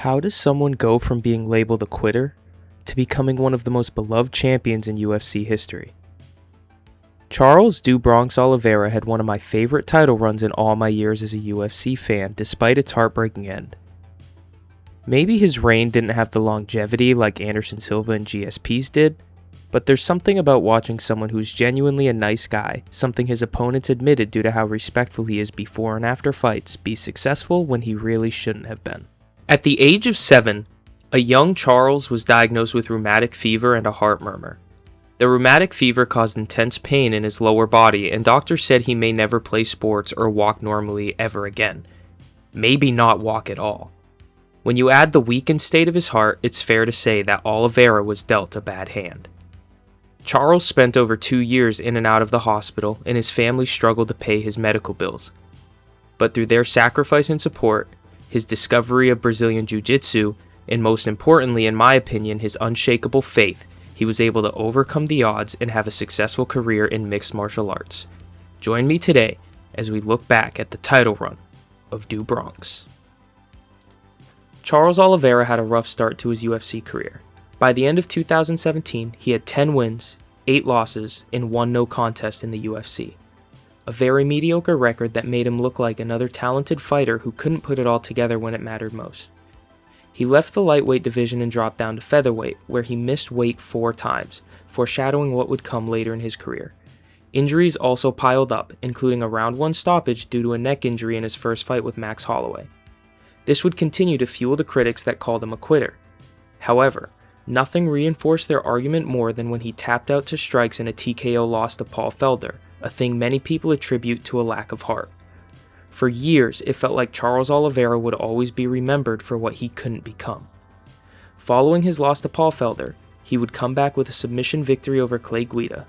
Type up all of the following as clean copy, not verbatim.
How does someone go from being labeled a quitter to becoming one of the most beloved champions in UFC history? Charles "Do Bronx" Oliveira had one of my favorite title runs in all my years as a UFC fan, despite its heartbreaking end. Maybe his reign didn't have the longevity like Anderson Silva and GSP's did, but there's something about watching someone who's genuinely a nice guy, something his opponents admitted due to how respectful he is before and after fights, be successful when he really shouldn't have been. At the age of 7, a young Charles was diagnosed with rheumatic fever and a heart murmur. The rheumatic fever caused intense pain in his lower body, and doctors said he may never play sports or walk normally ever again. Maybe not walk at all. When you add the weakened state of his heart, it's fair to say that Oliveira was dealt a bad hand. Charles spent over 2 years in and out of the hospital, and his family struggled to pay his medical bills. But through their sacrifice and support, his discovery of Brazilian Jiu-Jitsu, and most importantly, in my opinion, his unshakable faith, he was able to overcome the odds and have a successful career in mixed martial arts. Join me today as we look back at the title run of Do Bronx. Charles Oliveira had a rough start to his UFC career. By the end of 2017, he had 10 wins, 8 losses, and 1 no contest in the UFC. A very mediocre record that made him look like another talented fighter who couldn't put it all together when it mattered most. He left the lightweight division and dropped down to featherweight, where he missed weight 4 times, foreshadowing what would come later in his career. Injuries also piled up, including a round 1 stoppage due to a neck injury in his first fight with Max Holloway. This would continue to fuel the critics that called him a quitter. However, nothing reinforced their argument more than when he tapped out to strikes in a TKO loss to Paul Felder, a thing many people attribute to a lack of heart. For years, it felt like Charles Oliveira would always be remembered for what he couldn't become. Following his loss to Paul Felder, he would come back with a submission victory over Clay Guida.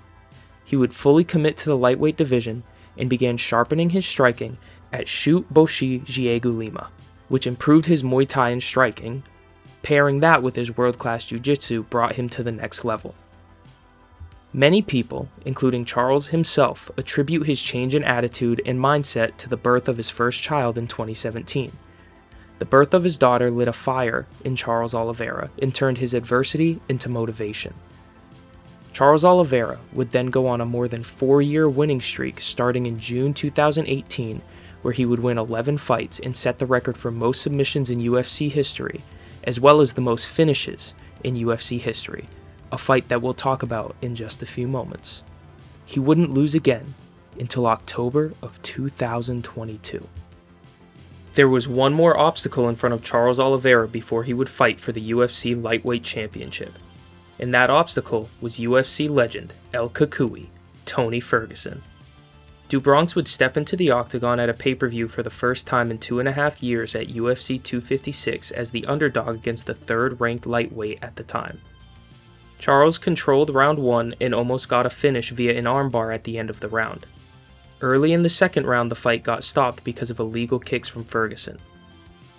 He would fully commit to the lightweight division and began sharpening his striking at Chute Boshi Diego Lima, which improved his Muay Thai and striking. Pairing that with his world-class jiu-jitsu brought him to the next level. Many people, including Charles himself, attribute his change in attitude and mindset to the birth of his first child in 2017. The birth of his daughter lit a fire in Charles Oliveira and turned his adversity into motivation. Charles Oliveira would then go on a more than 4-year winning streak starting in June 2018, where he would win 11 fights and set the record for most submissions in UFC history, as well as the most finishes in UFC history, a fight that we'll talk about in just a few moments. He wouldn't lose again until October of 2022. There was one more obstacle in front of Charles Oliveira before he would fight for the UFC Lightweight Championship, and that obstacle was UFC legend El Cucuy, Tony Ferguson. Do Bronx would step into the octagon at a pay-per-view for the first time in 2.5 years at UFC 256 as the underdog against the 3rd-ranked lightweight at the time. Charles controlled round 1 and almost got a finish via an armbar at the end of the round. Early in the second round, the fight got stopped because of illegal kicks from Ferguson.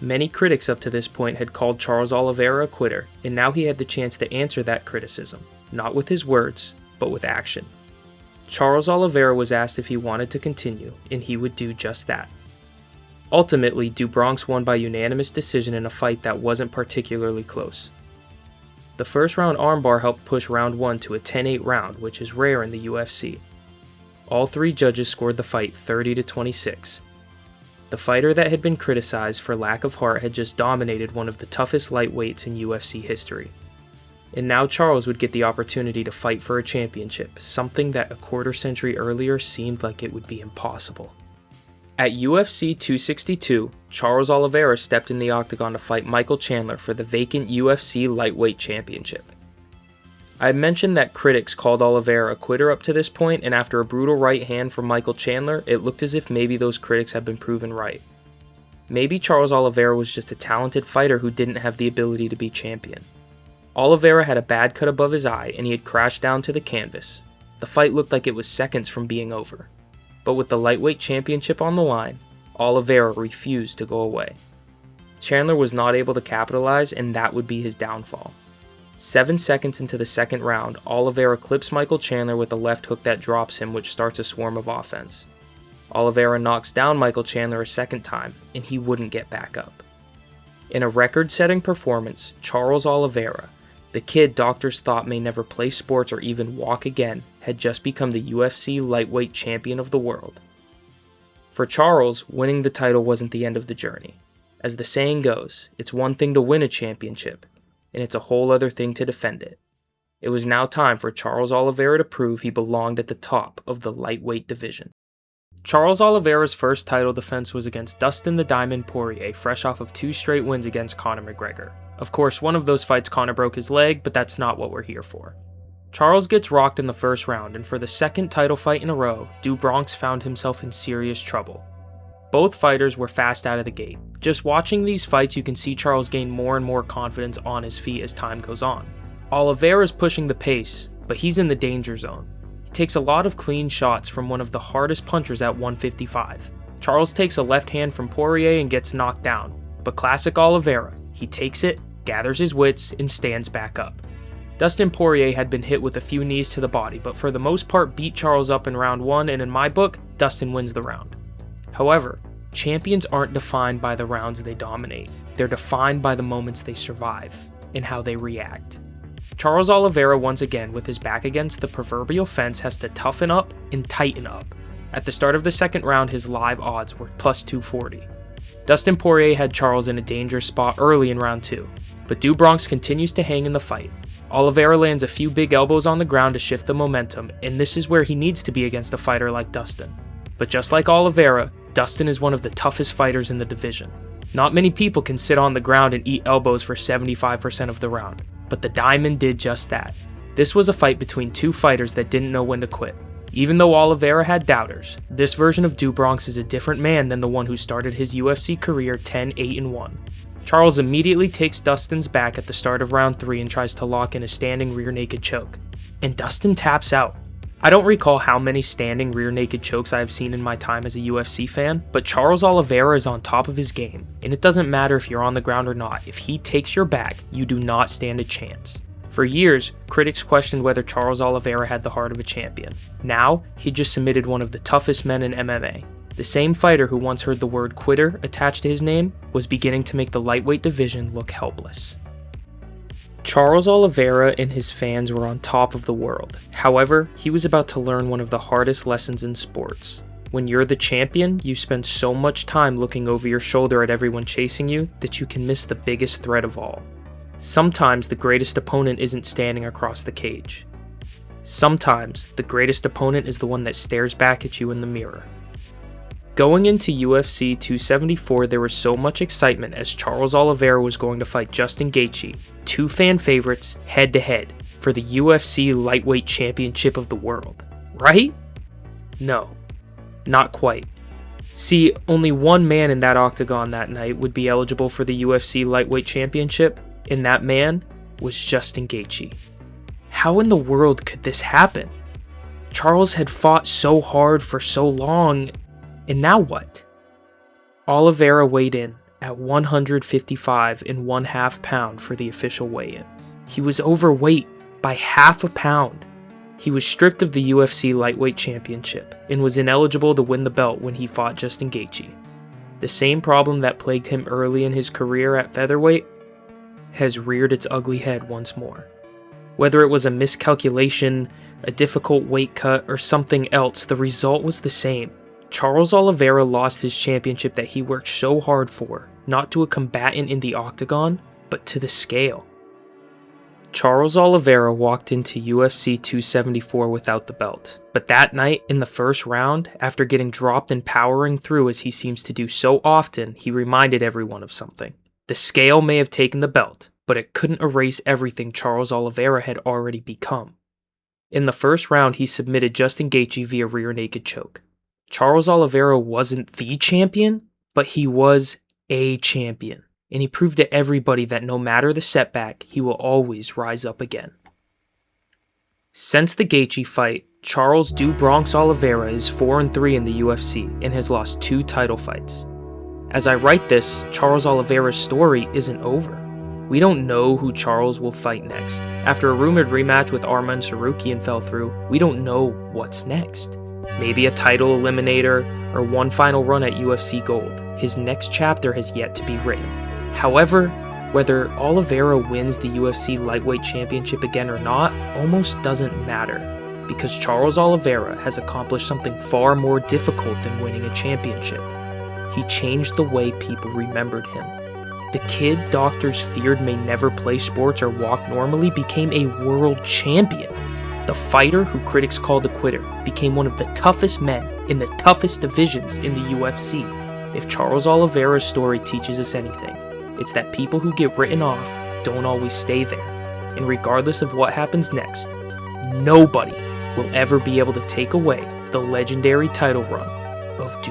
Many critics up to this point had called Charles Oliveira a quitter, and now he had the chance to answer that criticism, not with his words, but with action. Charles Oliveira was asked if he wanted to continue, and he would do just that. Ultimately, Do Bronx won by unanimous decision in a fight that wasn't particularly close. The first round armbar helped push round 1 to a 10-8 round, which is rare in the UFC. All 3 judges scored the fight 30-26. The fighter that had been criticized for lack of heart had just dominated one of the toughest lightweights in UFC history. And now Charles would get the opportunity to fight for a championship, something that a quarter century earlier seemed like it would be impossible. At UFC 262, Charles Oliveira stepped in the octagon to fight Michael Chandler for the vacant UFC Lightweight Championship. I mentioned that critics called Oliveira a quitter up to this point, and after a brutal right hand from Michael Chandler, it looked as if maybe those critics had been proven right. Maybe Charles Oliveira was just a talented fighter who didn't have the ability to be champion. Oliveira had a bad cut above his eye, and he had crashed down to the canvas. The fight looked like it was seconds from being over. But with the lightweight championship on the line, Oliveira refused to go away. Chandler was not able to capitalize, and that would be his downfall. 7 seconds into the second round, Oliveira clips Michael Chandler with a left hook that drops him, which starts a swarm of offense. Oliveira knocks down Michael Chandler a second time, and he wouldn't get back up. In a record-setting performance, Charles Oliveira, the kid doctors thought may never play sports or even walk again, had just become the UFC lightweight champion of the world. For Charles, winning the title wasn't the end of the journey. As the saying goes, it's one thing to win a championship, and it's a whole other thing to defend it. It was now time for Charles Oliveira to prove he belonged at the top of the lightweight division. Charles Oliveira's first title defense was against Dustin the Diamond Poirier, fresh off of 2 straight wins against Conor McGregor. Of course, one of those fights Conor broke his leg, but that's not what we're here for. Charles gets rocked in the first round, and for the second title fight in a row, Bronx found himself in serious trouble. Both fighters were fast out of the gate. Just watching these fights, you can see Charles gain more and more confidence on his feet as time goes on. Oliveira's pushing the pace, but he's in the danger zone. He takes a lot of clean shots from one of the hardest punchers at 155. Charles takes a left hand from Poirier and gets knocked down, but classic Oliveira, he takes it, gathers his wits, and stands back up. Dustin Poirier had been hit with a few knees to the body, but for the most part beat Charles up in round 1, and in my book, Dustin wins the round. However, champions aren't defined by the rounds they dominate. They're defined by the moments they survive and how they react. Charles Oliveira, once again with his back against the proverbial fence, has to toughen up and tighten up. At the start of the second round, his live odds were plus 240. Dustin Poirier had Charles in a dangerous spot early in round 2, but Bronx continues to hang in the fight. Oliveira lands a few big elbows on the ground to shift the momentum, and this is where he needs to be against a fighter like Dustin. But just like Oliveira, Dustin is one of the toughest fighters in the division. Not many people can sit on the ground and eat elbows for 75% of the round, but the Diamond did just that. This was a fight between 2 fighters that didn't know when to quit. Even though Oliveira had doubters, this version of Bronx is a different man than the one who started his UFC career 10-8-1. Charles immediately takes Dustin's back at the start of round 3 and tries to lock in a standing rear naked choke, and Dustin taps out. I don't recall how many standing rear naked chokes I have seen in my time as a UFC fan, but Charles Oliveira is on top of his game, and it doesn't matter if you're on the ground or not. If he takes your back, you do not stand a chance. For years, critics questioned whether Charles Oliveira had the heart of a champion. Now, he just submitted one of the toughest men in MMA. The same fighter who once heard the word quitter attached to his name was beginning to make the lightweight division look helpless. Charles Oliveira and his fans were on top of the world. However, he was about to learn one of the hardest lessons in sports. When you're the champion, you spend so much time looking over your shoulder at everyone chasing you that you can miss the biggest threat of all. Sometimes the greatest opponent isn't standing across the cage. Sometimes the greatest opponent is the one that stares back at you in the mirror. Going into UFC 274, there was so much excitement as Charles Oliveira was going to fight Justin Gaethje, 2 fan favorites, head-to-head for the UFC Lightweight Championship of the world. Right? No, not quite. See, only one man in that octagon that night would be eligible for the UFC Lightweight Championship, and that man was Justin Gaethje. How in the world could this happen? Charles had fought so hard for so long, and now what? Oliveira weighed in at 155 1/2 pounds for the official weigh-in. He was overweight by 1/2 pound. He was stripped of the UFC Lightweight Championship and was ineligible to win the belt when he fought Justin Gaethje. The same problem that plagued him early in his career at featherweight has reared its ugly head once more. Whether it was a miscalculation, a difficult weight cut, or something else, the result was the same. Charles Oliveira lost his championship that he worked so hard for, not to a combatant in the octagon, but to the scale. Charles Oliveira walked into UFC 274 without the belt, but that night in the first round, after getting dropped and powering through as he seems to do so often, he reminded everyone of something. The scale may have taken the belt, but it couldn't erase everything Charles Oliveira had already become. In the first round, he submitted Justin Gaethje via rear naked choke. Charles Oliveira wasn't the champion, but he was a champion, and he proved to everybody that no matter the setback, he will always rise up again. Since the Gaethje fight, Charles Bronx Oliveira is 4-3 in the UFC and has lost 2 title fights. As I write this, Charles Oliveira's story isn't over. We don't know who Charles will fight next. After a rumored rematch with Arman Tsarukyan fell through, we don't know what's next. Maybe a title eliminator, or one final run at UFC Gold. His next chapter has yet to be written. However, whether Oliveira wins the UFC lightweight championship again or not almost doesn't matter, because Charles Oliveira has accomplished something far more difficult than winning a championship. He changed the way people remembered him. The kid doctors feared may never play sports or walk normally became a world champion. The fighter who critics called a quitter became one of the toughest men in the toughest divisions in the UFC. If Charles Oliveira's story teaches us anything, it's that people who get written off don't always stay there. And regardless of what happens next, nobody will ever be able to take away the legendary title run of